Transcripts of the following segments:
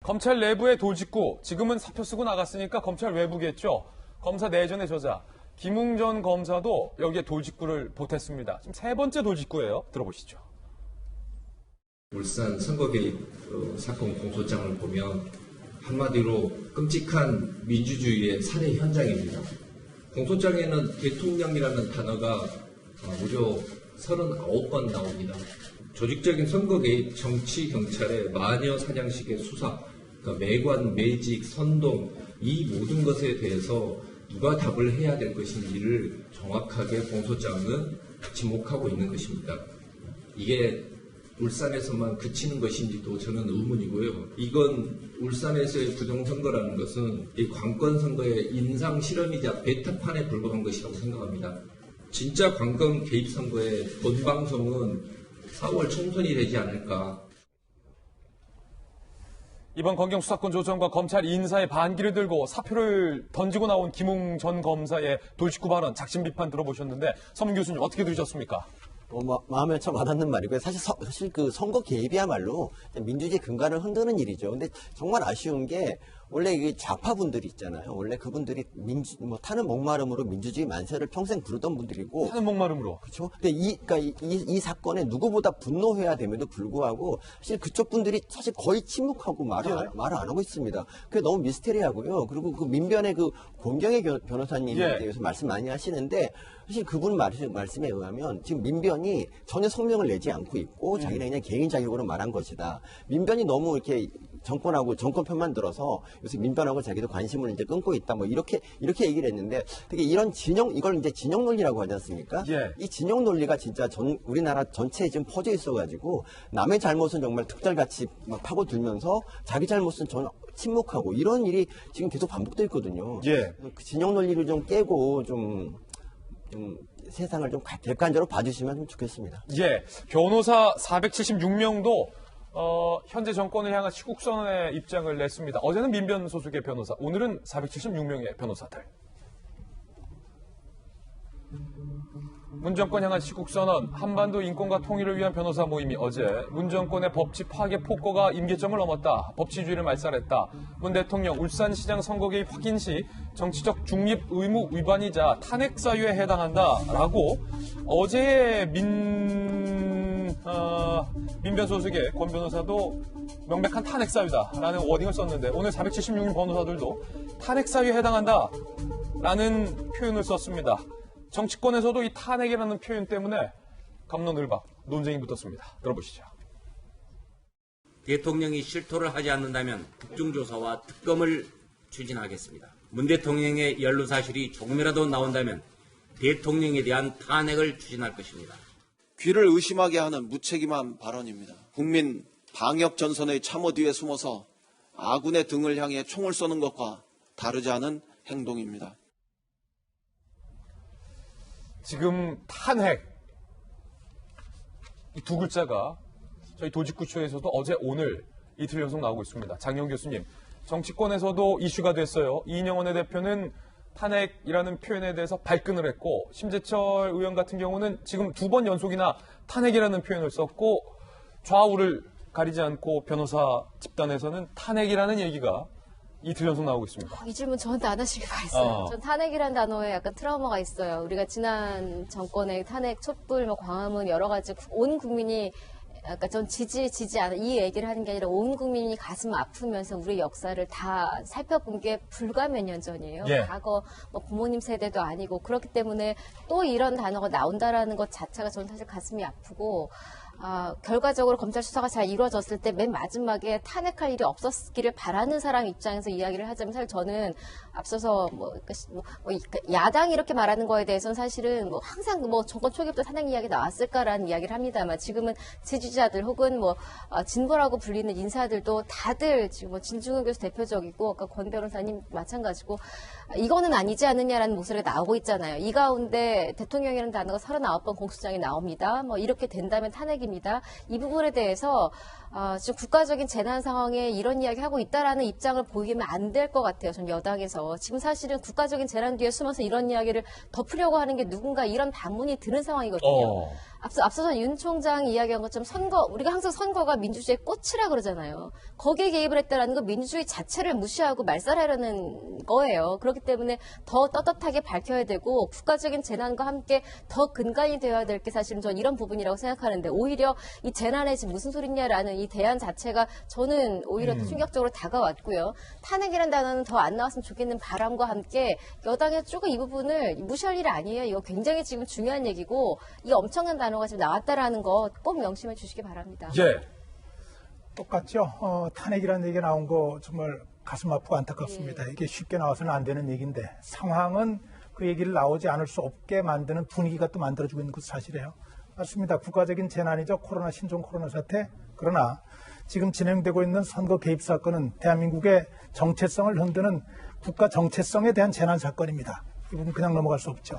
검찰 내부의 돌직구, 지금은 사표 쓰고 나갔으니까 검찰 외부겠죠. 검사 내전의 저자 김웅 검사도 여기에 돌직구를 보탰습니다. 지금 세 번째 돌직구예요. 들어보시죠. 울산 선거 개입 사건 공소장을 보면 한마디로 끔찍한 민주주의의 살해 현장입니다. 공소장에는 대통령이라는 단어가 무려 39번 나옵니다. 조직적인 선거 개입, 정치 경찰의 마녀 사냥식의 수사, 그러니까 매관, 매직, 선동 이 모든 것에 대해서 누가 답을 해야 될 것인지를 정확하게 공소장은 지목하고 있는 것입니다. 이게 울산에서만 그치는 것인지도 저는 의문이고요. 이건 울산에서의 부정선거라는 것은 이 관건선거의 인상 실험이자 베타판에 불과한 것이라고 생각합니다. 진짜 관건 개입 선거의 본방송은 4월 총선이 되지 않을까. 이번 검경 수사권 조정과 검찰 인사의 반기를 들고 사표를 던지고 나온 김웅 전 검사의 돌직구 발언, 작심 비판 들어보셨는데 서문 교수님 어떻게 들으셨습니까? 마음에 참 와닿는 말이고요. 사실 그 선거 개입이야말로 민주주의 근간을 흔드는 일이죠. 근데 정말 아쉬운 게 원래 이 좌파분들이 있잖아요. 원래 그분들이 타는 목마름으로 민주주의 만세를 평생 부르던 분들이고. 타는 목마름으로. 그렇죠. 근데 이 사건에 누구보다 분노해야 됨에도 불구하고 사실 그쪽 분들이 사실 거의 침묵하고 말을 안 하고 있습니다. 그게 너무 미스테리하고요. 그리고 그 민변의 그 권경의 변호사님에 대해서 말씀 많이 하시는데 사실 그분 말씀에 의하면 지금 민변이 전혀 성명을 내지 않고 있고 자기는 그냥 개인 자격으로 말한 것이다. 민변이 너무 이렇게 정권하고 정권 편만 들어서 요새 민변하고 자기도 관심을 이제 끊고 있다. 뭐 이렇게 얘기를 했는데 되게 이런 이걸 이제 진영 논리라고 하지 않습니까? 예. 이 진영 논리가 진짜 우리나라 전체에 지금 퍼져 있어가지고 남의 잘못은 정말 특달같이 막 파고들면서 자기 잘못은 전혀 침묵하고 이런 일이 지금 계속 반복되고 있거든요. 예. 그 진영 논리를 좀 깨고 좀 세상을 좀 객관적으로 봐주시면 좋겠습니다. 예, 변호사 476명도 현재 정권을 향한 시국선언의 입장을 냈습니다. 어제는 민변 소속의 변호사, 오늘은 476명의 변호사들. 문 정권 향한 시국선언, 한반도 인권과 통일을 위한 변호사 모임이 어제 문 정권의 법치 파괴 폭거가 임계점을 넘었다. 법치주의를 말살했다. 문 대통령 울산시장 선거 개입 확인 시 정치적 중립 의무 위반이자 탄핵 사유에 해당한다라고 어제의 민변 소속의 권 변호사도 명백한 탄핵 사유다라는 워딩을 썼는데 오늘 476명 변호사들도 탄핵 사유에 해당한다라는 표현을 썼습니다. 정치권에서도 이 탄핵이라는 표현 때문에 갑론을박 논쟁이 붙었습니다. 들어보시죠. 대통령이 실토를 하지 않는다면 국정조사와 특검을 추진하겠습니다. 문 대통령의 연루 사실이 조금이라도 나온다면 대통령에 대한 탄핵을 추진할 것입니다. 귀를 의심하게 하는 무책임한 발언입니다. 국민 방역 전선의 참호 뒤에 숨어서 아군의 등을 향해 총을 쏘는 것과 다르지 않은 행동입니다. 지금 탄핵 이 두 글자가 저희 도직구쇼에서도 어제 오늘 이틀 연속 나오고 있습니다. 장영 교수님, 정치권에서도 이슈가 됐어요. 이인영 원내대표는 탄핵이라는 표현에 대해서 발끈을 했고 심재철 의원 같은 경우는 지금 2번 연속이나 탄핵이라는 표현을 썼고 좌우를 가리지 않고 변호사 집단에서는 탄핵이라는 얘기가 이틀 연속 나오고 있습니다. 이 질문 저한테 안 하시길 바랬어요. 전 탄핵이라는 단어에 약간 트라우마가 있어요. 우리가 지난 정권의 탄핵, 촛불, 광화문 여러 가지 온 국민이 약간 전 지지 않아 이 얘기를 하는 게 아니라 온 국민이 가슴 아프면서 우리 역사를 다 살펴본 게 불과 몇 년 전이에요. 예. 과거 부모님 세대도 아니고 그렇기 때문에 또 이런 단어가 나온다라는 것 자체가 저는 사실 가슴이 아프고 결과적으로 검찰 수사가 잘 이루어졌을 때 맨 마지막에 탄핵할 일이 없었기를 바라는 사람 입장에서 이야기를 하자면 사실 저는 앞서서 야당이 이렇게 말하는 거에 대해서는 사실은 항상 정권 초기부터 탄핵 이야기 나왔을까라는 이야기를 합니다만 지금은 지지자들 혹은 진보라고 불리는 인사들도 다들 지금 진중근 교수 대표적이고 아까 권 변호사님 마찬가지고 이거는 아니지 않느냐라는 목소리가 나오고 있잖아요. 이 가운데 대통령이라는 단어가 39번 공소장에 나옵니다. 이렇게 된다면 탄핵입니다. 이 부분에 대해서 지금 국가적인 재난 상황에 이런 이야기 하고 있다라는 입장을 보이면 안 될 것 같아요. 전 여당에서. 지금 사실은 국가적인 재난 뒤에 숨어서 이런 이야기를 덮으려고 하는 게 누군가 이런 반문이 드는 상황이거든요. 앞서서 윤 총장이 이야기한 것처럼 우리가 항상 선거가 민주주의의 꽃이라 그러잖아요. 거기에 개입을 했다라는 건 민주주의 자체를 무시하고 말살하려는 거예요. 그렇기 때문에 더 떳떳하게 밝혀야 되고 국가적인 재난과 함께 더 근간이 되어야 될 게 사실은 전 이런 부분이라고 생각하는데 오히려 이 재난에 지금 무슨 소리냐라는 이 대안 자체가 저는 오히려 더 충격적으로 다가왔고요. 탄핵이라는 단어는 더 안 나왔으면 좋겠는 바람과 함께 여당의 조금 이 부분을 무시할 일이 아니에요. 이거 굉장히 지금 중요한 얘기고 이 엄청난 단어가 지금 나왔다라는 거 꼭 명심해 주시기 바랍니다. 예. 똑같죠. 탄핵이라는 얘기가 나온 거 정말 가슴 아프고 안타깝습니다. 이게 쉽게 나와서는 안 되는 얘기인데 상황은 그 얘기를 나오지 않을 수 없게 만드는 분위기가 또 만들어지고 있는 것도 사실이에요. 맞습니다. 국가적인 재난이죠. 신종 코로나 사태. 그러나 지금 진행되고 있는 선거 개입 사건은 대한민국의 정체성을 흔드는 국가 정체성에 대한 재난 사건입니다. 이 부분 그냥 넘어갈 수 없죠.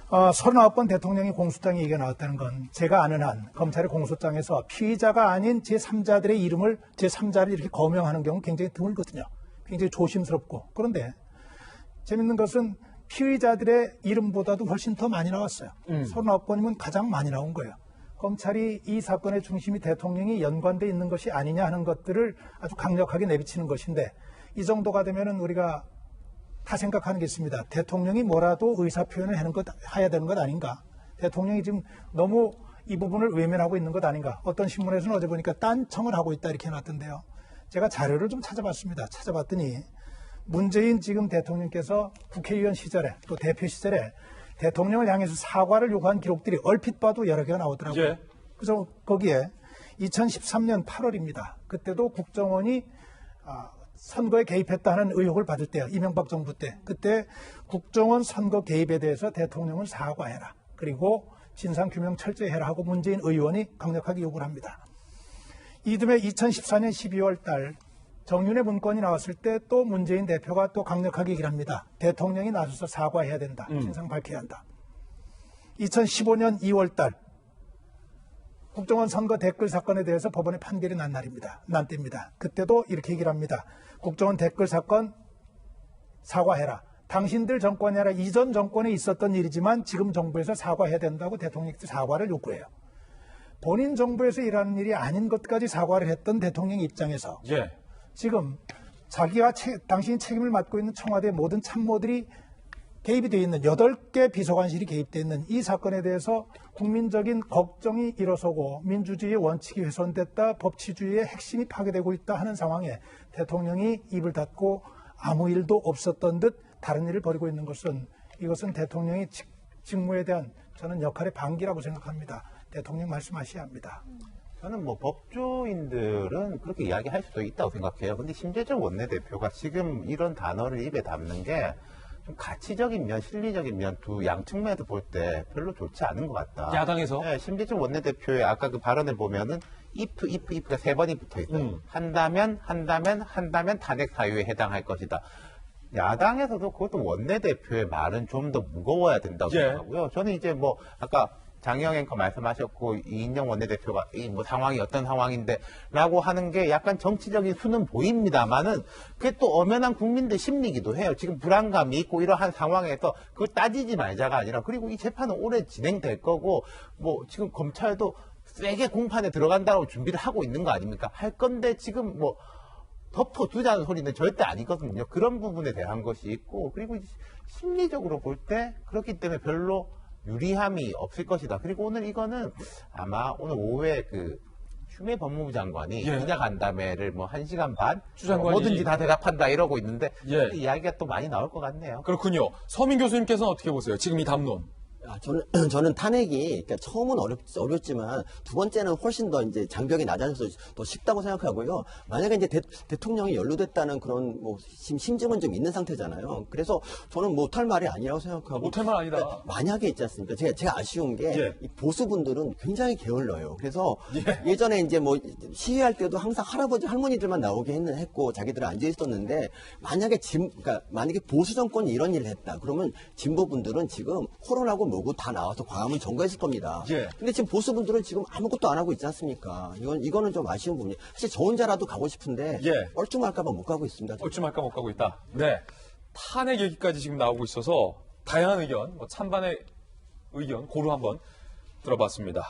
39번 대통령이 공소장에 얘기가 나왔다는 건 제가 아는 한 검찰의 공소장에서 피의자가 아닌 제3자들의 이름을 제3자를 이렇게 거명하는 경우는 굉장히 드물거든요. 굉장히 조심스럽고. 그런데 재밌는 것은 피의자들의 이름보다도 훨씬 더 많이 나왔어요. 39번이면 가장 많이 나온 거예요. 검찰이 이 사건의 중심이 대통령이 연관돼 있는 것이 아니냐 하는 것들을 아주 강력하게 내비치는 것인데 이 정도가 되면은 우리가 다 생각하는 게 있습니다. 대통령이 뭐라도 의사표현을 해야 되는 것 아닌가. 대통령이 지금 너무 이 부분을 외면하고 있는 것 아닌가. 어떤 신문에서는 어제 보니까 딴청을 하고 있다 이렇게 해놨던데요. 제가 자료를 좀 찾아봤습니다. 찾아봤더니 문재인 지금 대통령께서 국회의원 시절에 또 대표 시절에 대통령을 향해서 사과를 요구한 기록들이 얼핏 봐도 여러 개가 나오더라고요. 예. 그래서 거기에 2013년 8월입니다. 그때도 국정원이 선거에 개입했다는 의혹을 받을 때요. 이명박 정부 때. 그때 국정원 선거 개입에 대해서 대통령은 사과해라. 그리고 진상규명 철저히 해라 하고 문재인 의원이 강력하게 요구를 합니다. 이듬해 2014년 12월 달 정윤회 문건이 나왔을 때 또 문재인 대표가 또 강력하게 얘기를 합니다. 대통령이 나서서 사과해야 된다. 진상 밝혀야 한다. 2015년 2월 달 국정원 선거 댓글 사건에 대해서 법원의 판결이 난 때입니다. 그때도 이렇게 얘기를 합니다. 국정원 댓글 사건 사과해라. 당신들 정권이 아니라 이전 정권에 있었던 일이지만 지금 정부에서 사과해야 된다고 대통령께 사과를 요구해요. 본인 정부에서 일하는 일이 아닌 것까지 사과를 했던 대통령 입장에서 예. 지금 자기가 당신이 책임을 맡고 있는 청와대 모든 참모들이 개입이 되어 있는 8개 비서관실이 개입되어 있는 이 사건에 대해서 국민적인 걱정이 일어서고 민주주의의 원칙이 훼손됐다, 법치주의의 핵심이 파괴되고 있다 하는 상황에 대통령이 입을 닫고 아무 일도 없었던 듯 다른 일을 벌이고 있는 것은 이것은 대통령의 직무에 대한 저는 역할의 방기라고 생각합니다. 대통령 말씀하셔야 합니다. 저는 뭐 법조인들은 그렇게 이야기할 수도 있다고 생각해요. 근데 심재정 원내대표가 지금 이런 단어를 입에 담는 게 좀 가치적인 면, 실리적인 면 두 양측면에서 볼 때 별로 좋지 않은 것 같다. 야당에서? 네, 심재정 원내대표의 아까 그 발언을 보면은 if가 3번이 붙어 있어요. 한다면 탄핵 사유에 해당할 것이다. 야당에서도 그것도 원내대표의 말은 좀 더 무거워야 된다고 생각하고요. 저는 이제 뭐 아까 장영 앵커 말씀하셨고 이인영 원내대표가 이 뭐 상황이 어떤 상황인데라고 하는 게 약간 정치적인 수는 보입니다만은 그게 또 엄연한 국민들 심리기도 해요. 지금 불안감이 있고 이러한 상황에서 그걸 따지지 말자가 아니라 그리고 이 재판은 오래 진행될 거고 뭐 지금 검찰도 세게 공판에 들어간다고 준비를 하고 있는 거 아닙니까? 할 건데 지금 뭐 덮어두자는 소리는 절대 아니거든요. 그런 부분에 대한 것이 있고 그리고 심리적으로 볼 때 그렇기 때문에 별로 유리함이 없을 것이다. 그리고 오늘 이거는 아마 오늘 오후에 그 추미애 법무부 장관이 기자간담회를 뭐 1시간 반 뭐든지 다 대답한다 이러고 있는데 이야기가 또 많이 나올 것 같네요. 그렇군요. 서민 교수님께서는 어떻게 보세요? 지금 이 담론. 저는 탄핵이, 그러니까 처음은 어렵지만 두 번째는 훨씬 더 이제 장벽이 낮아져서 더 쉽다고 생각하고요. 만약에 이제 대통령이 연루됐다는 그런 뭐 심증은 좀 있는 상태잖아요. 그래서 저는 못할 말이 아니라고 생각하고. 못할 말 아니다. 그러니까 만약에 있지 않습니까? 제가 아쉬운 게 이 보수분들은 굉장히 게을러요. 그래서 예전에 이제 뭐 시위할 때도 항상 할아버지 할머니들만 나오게 했고 자기들은 앉아 있었는데 만약에 만약에 보수 정권이 이런 일을 했다. 그러면 진보분들은 지금 코로나고 뭐고 다 나와서 광화문 점거했을 겁니다. 예. 근데 지금 보수분들은 지금 아무것도 안 하고 있지 않습니까? 이거는 좀 아쉬운 부분이. 사실 저 혼자라도 가고 싶은데 예. 얼쭉말까봐 못 가고 있습니다. 얼추말까 못 가고 있다. 네. 탄핵 얘기까지 지금 나오고 있어서 다양한 의견, 찬반의 의견 고루 한번 들어봤습니다.